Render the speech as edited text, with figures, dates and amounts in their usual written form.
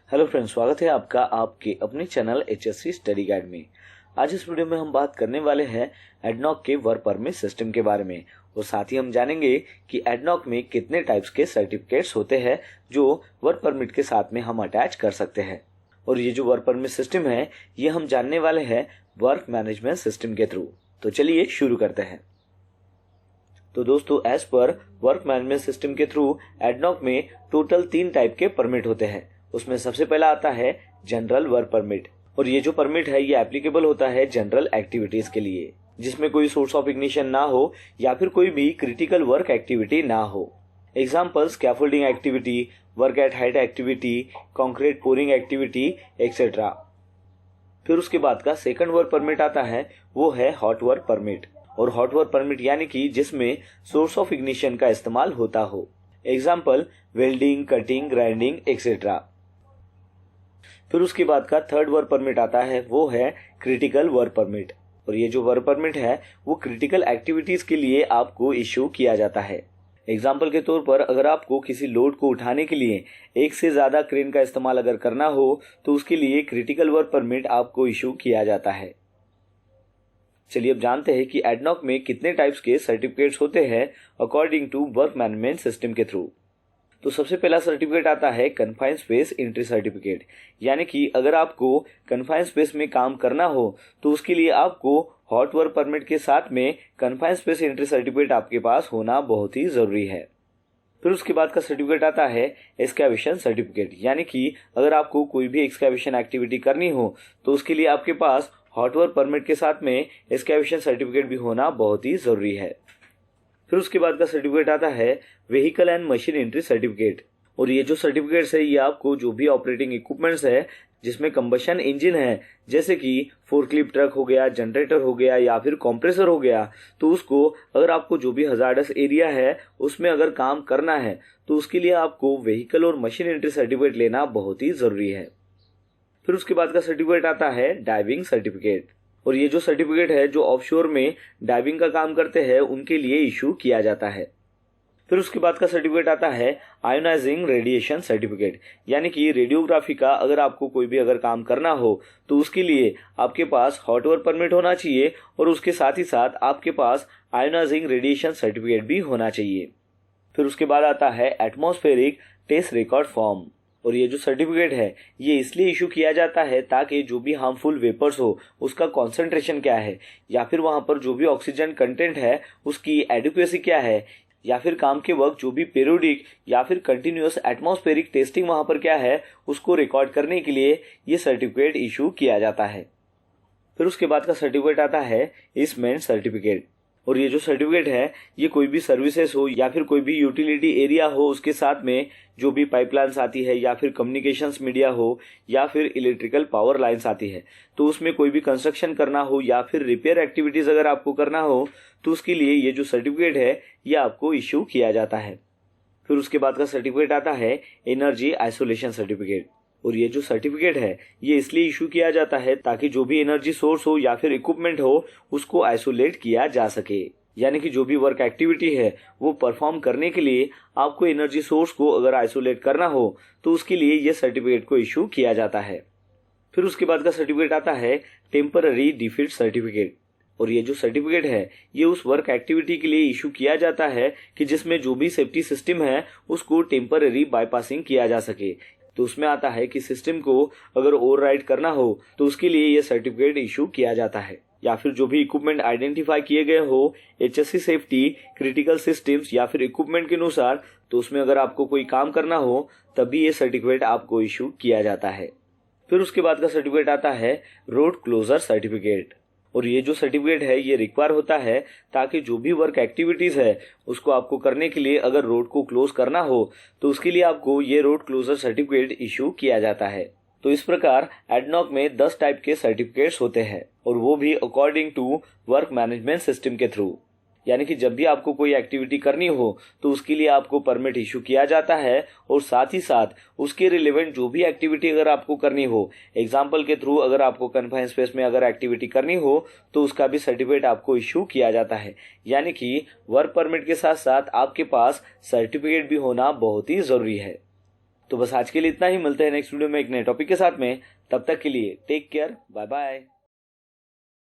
Hello friends, स्वागत है आपका आपके अपने चैनल HSC स्टडी गाइड में। आज इस वीडियो में हम बात करने वाले हैं एडनॉक के वर्क परमिट सिस्टम के बारे में और साथ ही हम जानेंगे कि एडनॉक में कितने टाइप्स के सर्टिफिकेट्स होते हैं जो वर्क परमिट के साथ में हम अटैच कर सकते हैं। और ये जो वर्क परमिट सिस्टम है ये हम जानने वाले हैं वर्क मैनेजमेंट सिस्टम के थ्रू। तो चलिए शुरू करते हैं। तो दोस्तों, as per work management system के थ्रू एडनॉक में टोटल 3 टाइप के परमिट होते हैं। उसमें सबसे पहला आता है जनरल वर्क परमिट और ये जो परमिट है ये एप्लीकेबल होता है जनरल एक्टिविटीज के लिए जिसमें कोई सोर्स ऑफ इग्निशन ना हो या फिर कोई भी क्रिटिकल वर्क एक्टिविटी ना हो। Example scaffolding activity, work at height activity, concrete pouring activity etcetera. फिर उसके बाद का सेकंड वर्क परमिट आता है वो है हॉट वर्क परमिट। और हॉट वर्क परमिट यानी कि जिसमें सोर्स ऑफ इग्निशन का इस्तेमाल होता हो। Example welding, cutting, grinding etcetera. फिर उसके बाद का थर्ड वर्क परमिट आता है वो है क्रिटिकल वर्क परमिट और ये जो वर्क परमिट है वो क्रिटिकल एक्टिविटीज के लिए आपको इश्यू किया जाता है। एग्जाम्पल के तौर पर अगर आपको किसी लोड को उठाने के लिए एक से ज्यादा क्रेन का इस्तेमाल अगर करना हो तो उसके लिए क्रिटिकल वर्क परमिट आपको इश्यू किया जाता है। चलिए अब जानते हैं कि एडनॉक में कितने टाइप्स के सर्टिफिकेट्स होते हैं according to work management system के थ्रू। तो सबसे पहला सर्टिफिकेट आता है कन्फाइंड स्पेस एंट्री सर्टिफिकेट, यानी कि अगर आपको कन्फाइंड स्पेस में काम करना हो तो उसके लिए आपको हॉट वर्क परमिट के साथ में कन्फाइंड स्पेस एंट्री सर्टिफिकेट आपके पास होना बहुत ही जरूरी है। फिर उसके बाद का सर्टिफिकेट आता है एक्सकैवेशन सर्टिफिकेट, यानी कि अगर आपको कोई भी एक्सकैवेशन एक्टिविटी करनी हो तो उसके लिए आपके पास हॉट वर्क परमिट के साथ में एक्सकैवेशन सर्टिफिकेट भी होना बहुत ही जरूरी है। फिर उसके बाद का सर्टिफिकेट आता है vehicle and machine entry certificate और ये जो सर्टिफिकेट्स है ये आपको जो भी ऑपरेटिंग इक्विपमेंट्स है जिसमें कंबशन इंजन है जैसे कि फोर्कलिफ्ट ट्रक हो गया, जनरेटर हो गया या फिर कंप्रेसर हो गया, तो उसको अगर आपको जो भी हजार्डस एरिया है उसमें अगर काम करना है तो उसके लिए आपको व्हीकल और मशीन एंट्री सर्टिफिकेट लेना बहुत ही जरूरी है। फिर उसके बाद का सर्टिफिकेट आता है डाइविंग सर्टिफिकेट और ये जो सर्टिफिकेट है जो ऑफशोर में डाइविंग का काम करते हैं उनके लिए इशू किया जाता है। फिर उसके बाद का सर्टिफिकेट आता है आयोनाइजिंग रेडिएशन सर्टिफिकेट, यानी कि रेडियोग्राफी का अगर आपको कोई भी अगर काम करना हो तो उसके लिए आपके पास हॉट वर्क परमिट होना चाहिए और उसके साथ ही साथ आपके पास आयोनाइजिंग रेडिएशन सर्टिफिकेट भी होना चाहिए। फिर उसके बाद आता है एटमॉस्फेरिक टेस्ट रिकॉर्ड फॉर्म और ये जो सर्टिफिकेट है ये इसलिए इशू किया जाता है ताकि जो भी हार्मफुल वेपर्स हो उसका कॉन्सेंट्रेशन क्या है या फिर वहां पर जो भी ऑक्सीजन कंटेंट है उसकी एडिक्वेसी क्या है या फिर काम के वक्त जो भी पीरियोडिक या फिर कंटिन्यूअस एटमॉस्फेरिक टेस्टिंग वहां पर क्या है उसको रिकॉर्ड करने के लिए ये सर्टिफिकेट इशू किया जाता है। फिर उसके बाद का सर्टिफिकेट आता है ईस्टमेंट सर्टिफिकेट और ये जो सर्टिफिकेट है ये कोई भी सर्विसेज हो या फिर कोई भी यूटिलिटी एरिया हो उसके साथ में जो भी पाइपलाइंस आती है या फिर कम्युनिकेशंस मीडिया हो या फिर इलेक्ट्रिकल पावर लाइंस आती है तो उसमें कोई भी कंस्ट्रक्शन करना हो या फिर रिपेयर एक्टिविटीज अगर आपको करना हो तो उसके लिए ये जो सर्टिफिकेट है ये आपको इश्यू किया जाता है। फिर उसके बाद का सर्टिफिकेट आता है एनर्जी आइसोलेशन सर्टिफिकेट और ये जो सर्टिफिकेट है ये इसलिए इशू किया जाता है ताकि जो भी एनर्जी सोर्स हो या फिर इक्विपमेंट हो उसको आइसोलेट किया जा सके, यानी कि जो भी वर्क एक्टिविटी है वो परफॉर्म करने के लिए आपको एनर्जी सोर्स को अगर आइसोलेट करना हो तो उसके लिए ये सर्टिफिकेट को इशू किया जाता है। फिर उसके बाद का सर्टिफिकेट आता है टेम्पररी डिफीट सर्टिफिकेट और ये जो सर्टिफिकेट है ये उस वर्क एक्टिविटी के लिए इशू किया जाता है कि जिसमें जो भी सेफ्टी सिस्टम है उसको टेम्पररी बाईपासिंग किया जा सके। तो उसमें आता है कि सिस्टम को अगर ओवरराइड करना हो तो उसके लिए ये सर्टिफिकेट इशू किया जाता है या फिर जो भी इक्विपमेंट आइडेंटिफाई किए गए हो HSC सेफ्टी क्रिटिकल सिस्टम्स या फिर इक्विपमेंट के अनुसार तो उसमें अगर आपको कोई काम करना हो तभी ये सर्टिफिकेट आपको इशू किया जाता है। फिर उसके बाद का सर्टिफिकेट आता है रोड क्लोजर सर्टिफिकेट और ये जो सर्टिफिकेट है ये रिक्वायर होता है ताकि जो भी वर्क एक्टिविटीज है उसको आपको करने के लिए अगर रोड को क्लोज करना हो तो उसके लिए आपको ये रोड क्लोजर सर्टिफिकेट इशू किया जाता है। तो इस प्रकार एडनॉक में 10 टाइप के सर्टिफिकेट्स होते हैं और वो भी according to work management system के थ्रू, यानी कि जब भी आपको कोई एक्टिविटी करनी हो तो उसके लिए आपको परमिट इशू किया जाता है और साथ ही साथ उसके रिलेवेंट जो भी एक्टिविटी अगर आपको करनी हो, एग्जाम्पल के थ्रू अगर आपको कन्फाइंड स्पेस में अगर एक्टिविटी करनी हो तो उसका भी सर्टिफिकेट आपको इशू किया जाता है, यानी कि वर्क परमिट के साथ साथ आपके पास सर्टिफिकेट भी होना बहुत ही जरूरी है। तो बस आज के लिए इतना ही, मिलते हैं नेक्स्ट वीडियो में एक नए टॉपिक के साथ में। तब तक के लिए टेक केयर, बाय बाय।